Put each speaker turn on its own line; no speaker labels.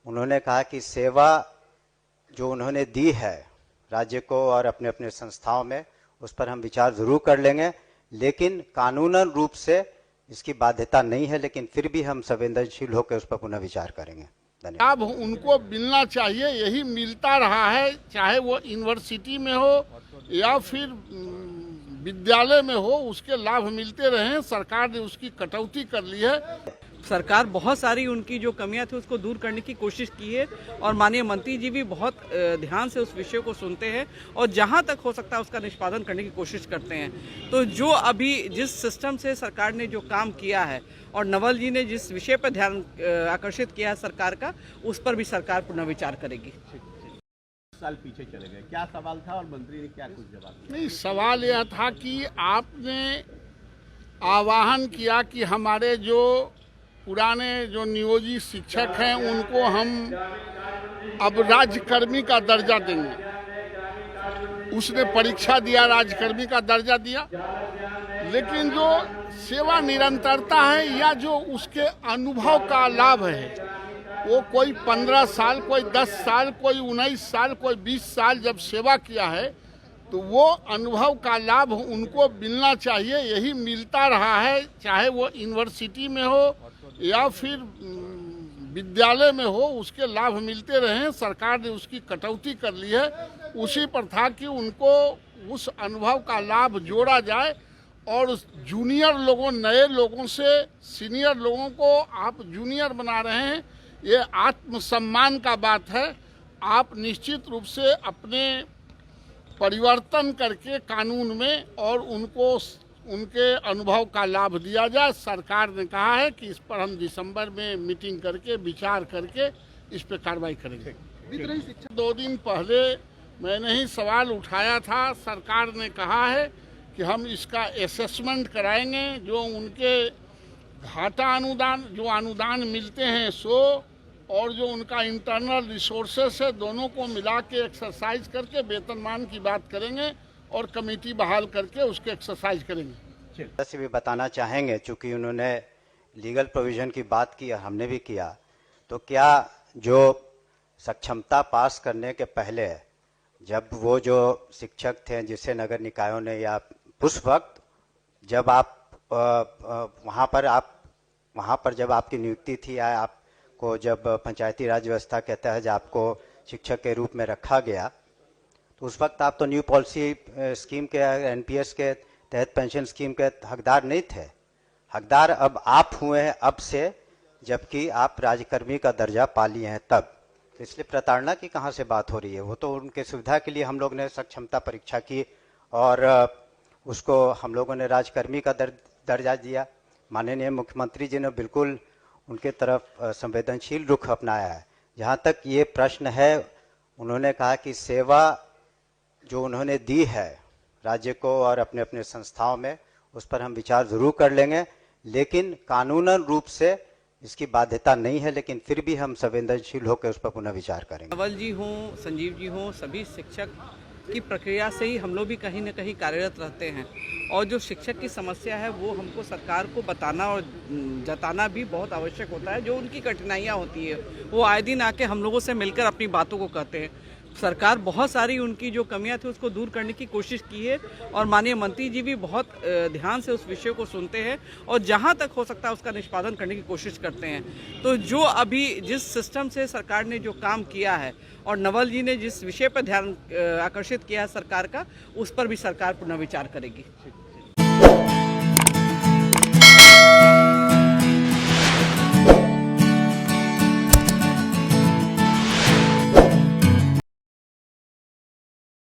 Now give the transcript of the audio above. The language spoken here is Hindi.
उन्होंने कहा कि सेवा जो उन्होंने दी है राज्य को और अपने अपने संस्थाओं में, उस पर हम विचार जरूर कर लेंगे, लेकिन कानूनन रूप से इसकी बाध्यता नहीं है, लेकिन फिर भी हम संवेदनशील होकर उस पर पुनः विचार करेंगे।
अब उनको मिलना चाहिए, यही मिलता रहा है, चाहे वो यूनिवर्सिटी में हो या फिर विद्यालय में हो, उसके लाभ मिलते रहे। सरकार ने उसकी कटौती कर ली है।
सरकार बहुत सारी उनकी जो कमियां थी उसको दूर करने की कोशिश की है और माननीय मंत्री जी भी बहुत ध्यान से उस विषय को सुनते हैं और जहां तक हो सकता है उसका निष्पादन करने की कोशिश करते हैं। तो जो अभी जिस सिस्टम से सरकार ने जो काम किया है और नवल जी ने जिस विषय पर ध्यान आकर्षित किया है सरकार का, उस पर भी सरकार पुनः विचार करेगी।
साल पीछे चले गए, क्या सवाल था और मंत्री ने क्या कुछ जवाब दिया?
नहीं, सवाल यह था कि आपने आह्वान किया कि हमारे जो पुराने जो नियोजित शिक्षक हैं उनको हम अब राज्यकर्मी का दर्जा देंगे। उसने परीक्षा दिया, राज्यकर्मी का दर्जा दिया, लेकिन जो सेवा निरंतरता है या जो उसके अनुभव का लाभ है, वो कोई 15 साल, कोई 10 साल, कोई 19 साल, कोई 20 साल जब सेवा किया है, तो वो अनुभव का लाभ उनको मिलना चाहिए। यही मिलता रहा है, चाहे वो यूनिवर्सिटी में हो या फिर विद्यालय में हो, उसके लाभ मिलते रहे। सरकार ने उसकी कटौती कर ली है। उसी पर था कि उनको उस अनुभव का लाभ जोड़ा जाए और जूनियर लोगों, नए लोगों से सीनियर लोगों को आप जूनियर बना रहे हैं, ये आत्मसम्मान का बात है। आप निश्चित रूप से अपने परिवर्तन करके कानून में और उनको उनके अनुभव का लाभ दिया जाए। सरकार ने कहा है कि इस पर हम दिसंबर में मीटिंग करके विचार करके इस पर कार्रवाई करेंगे। 2 दिन पहले मैंने ही सवाल उठाया था। सरकार ने कहा है कि हम इसका असेसमेंट कराएंगे, जो उनके घाटा अनुदान, जो अनुदान मिलते हैं सो, और जो उनका इंटरनल रिसोर्सेस है, दोनों को मिला के एक्सरसाइज करके वेतनमान की बात करेंगे और कमेटी बहाल करके उसके एक्सरसाइज करेंगे।
जैसे भी बताना चाहेंगे, चूंकि उन्होंने लीगल प्रोविजन की बात की और हमने भी किया, तो क्या जो सक्षमता पास करने के पहले जब वो जो शिक्षक थे जिसे नगर निकायों ने, या उस वक्त जब आप वहाँ पर जब आपकी नियुक्ति थी, या आपको जब पंचायती राज व्यवस्था के तहत आपको शिक्षक के रूप में रखा गया, तो उस वक्त आप तो न्यू पॉलिसी स्कीम के, एनपीएस के तहत पेंशन स्कीम के हकदार नहीं थे। हकदार अब आप हुए हैं अब से, जबकि आप राज्यकर्मी का दर्जा पा लिए हैं तब। तो इसलिए प्रताड़ना की कहाँ से बात हो रही है? वो तो उनके सुविधा के लिए हम लोग ने सक्षमता परीक्षा की और उसको हम लोगों ने राज्यकर्मी का दर्जा दिया। माननीय मुख्यमंत्री जी ने बिल्कुल उनके तरफ संवेदनशील रुख अपनाया है। जहाँ तक ये प्रश्न है, उन्होंने कहा कि सेवा जो उन्होंने दी है राज्य को और अपने अपने संस्थाओं में, उस पर हम विचार जरूर कर लेंगे, लेकिन कानूनन रूप से इसकी बाध्यता नहीं है, लेकिन फिर भी हम संवेदनशील होकर उस पर पुनः विचार करेंगे।
नवल जी हों, संजीव जी हों, सभी शिक्षक की प्रक्रिया से ही हम लोग भी कहीं न कहीं कार्यरत रहते हैं और जो शिक्षक की समस्या है वो हमको सरकार को बताना और जताना भी बहुत आवश्यक होता है। जो उनकी कठिनाइयाँ होती है वो आए दिन आके हम लोगों से मिलकर अपनी बातों को कहते हैं। सरकार बहुत सारी उनकी जो कमियां थी उसको दूर करने की कोशिश की है और माननीय मंत्री जी भी बहुत ध्यान से उस विषय को सुनते हैं और जहां तक हो सकता है उसका निष्पादन करने की कोशिश करते हैं। तो जो अभी जिस सिस्टम से सरकार ने जो काम किया है और नवल जी ने जिस विषय पर ध्यान आकर्षित किया है सरकार का, उस पर भी सरकार पुनः विचार करेगी।